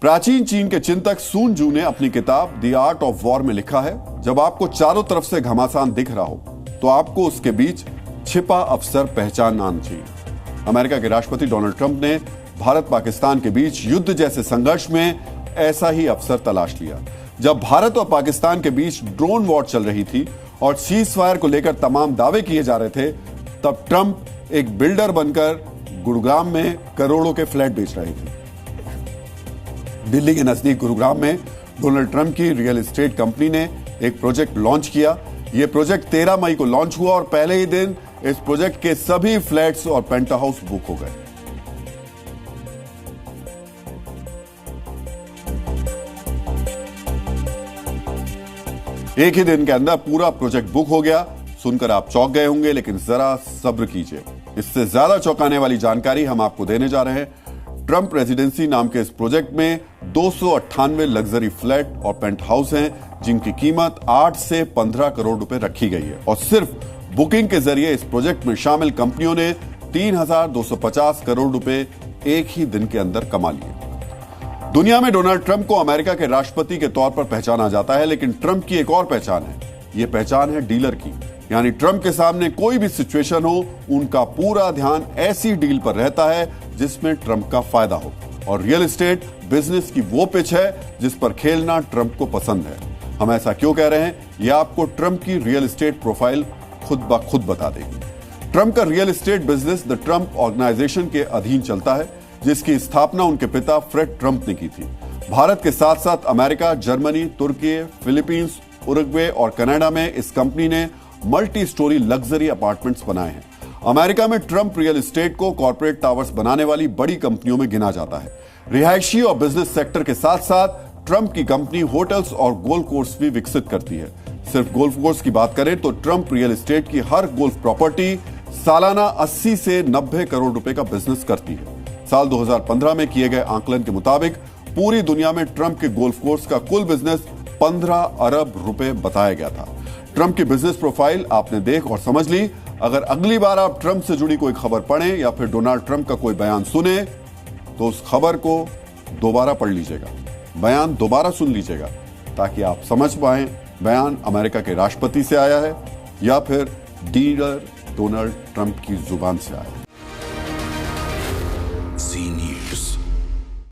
प्राचीन चीन के चिंतक सून जू ने अपनी किताब द आर्ट ऑफ वॉर में लिखा है, जब आपको चारों तरफ से घमासान दिख रहा हो तो आपको उसके बीच छिपा अवसर पहचानना आना चाहिए। अमेरिका के राष्ट्रपति डोनाल्ड ट्रंप ने भारत पाकिस्तान के बीच युद्ध जैसे संघर्ष में ऐसा ही अवसर तलाश लिया। जब भारत और पाकिस्तान के बीच ड्रोन वॉर चल रही थी और सीज फायर को लेकर तमाम दावे किए जा रहे थे, तब ट्रंप एक बिल्डर बनकर गुरुग्राम में करोड़ों के फ्लैट बेच रहे थे। दिल्ली के नजदीक गुरुग्राम में डोनाल्ड ट्रंप की रियल एस्टेट कंपनी ने एक प्रोजेक्ट लॉन्च किया। यह प्रोजेक्ट 13 मई को लॉन्च हुआ और पहले ही दिन इस प्रोजेक्ट के सभी फ्लैट्स और पेंट हाउस बुक हो गए। एक ही दिन के अंदर पूरा प्रोजेक्ट बुक हो गया। सुनकर आप चौंक गए होंगे, लेकिन जरा सब्र कीजिए, इससे ज्यादा चौंकाने वाली जानकारी हम आपको देने जा रहे हैं। ट्रंप रेजिडेंसी नाम के इस प्रोजेक्ट में 298 लग्जरी फ्लैट और पेंट हाउस हैं, जिनकी कीमत 8 से 15 करोड़ रुपए रखी गई है। और सिर्फ बुकिंग के जरिए इस प्रोजेक्ट में शामिल कंपनियों ने 3,250 करोड़ रुपए एक ही दिन के अंदर कमा लिए। दुनिया में डोनाल्ड ट्रंप को अमेरिका के राष्ट्रपति के तौर पर पहचाना जाता है, लेकिन ट्रंप की एक और पहचान है। यह पहचान है डीलर की, यानी ट्रंप के सामने कोई भी सिचुएशन हो, उनका पूरा ध्यान ऐसी डील पर रहता है जिसमें ट्रंप का फायदा हो। और रियल एस्टेट बिजनेस की वो पिच है जिस पर खेलना ट्रंप को पसंद है। हम ऐसा क्यों कह रहे हैं, यह आपको ट्रंप की रियल एस्टेट प्रोफाइल खुद ब खुद बता देगी। ट्रंप का real estate business the Trump organisation के अधीन चलता है, जिसकी स्थापना उनके पिता फ्रेड ट्रंप ने की थी। भारत के साथ साथ अमेरिका, जर्मनी, तुर्की, फिलीपींस, उरुग्वे और कनाडा में इस कंपनी ने मल्टी स्टोरी लग्जरी अपार्टमेंट्स बनाए हैं। अमेरिका में ट्रंप रियल एस्टेट को कॉर्पोरेट टावर्स बनाने वाली बड़ी कंपनियों में गिना जाता है। रिहायशी और बिजनेस सेक्टर के साथ साथ ट्रंप की कंपनी होटल्स और गोल्फ कोर्स भी विकसित करती है। सिर्फ गोल्फ कोर्स की बात करें तो ट्रंप रियल एस्टेट की हर गोल्फ प्रॉपर्टी सालाना 80 से 90 करोड़ रुपए का बिजनेस करती है। साल 2015 में किए गए आंकलन के मुताबिक पूरी दुनिया में ट्रंप के गोल्फ कोर्स का कुल बिजनेस 15 अरब रुपए बताया गया था। ट्रंप की बिजनेस प्रोफाइल आपने देख और समझ ली। अगर अगली बार आप ट्रंप से जुड़ी कोई खबर पढ़ें या फिर डोनाल्ड ट्रंप का कोई बयान सुने, तो उस खबर को दोबारा पढ़ लीजिएगा, बयान दोबारा सुन लीजिएगा, ताकि आप समझ पाएं बयान अमेरिका के राष्ट्रपति से आया है या फिर डीलर डोनाल्ड ट्रंप की जुबान से आया है।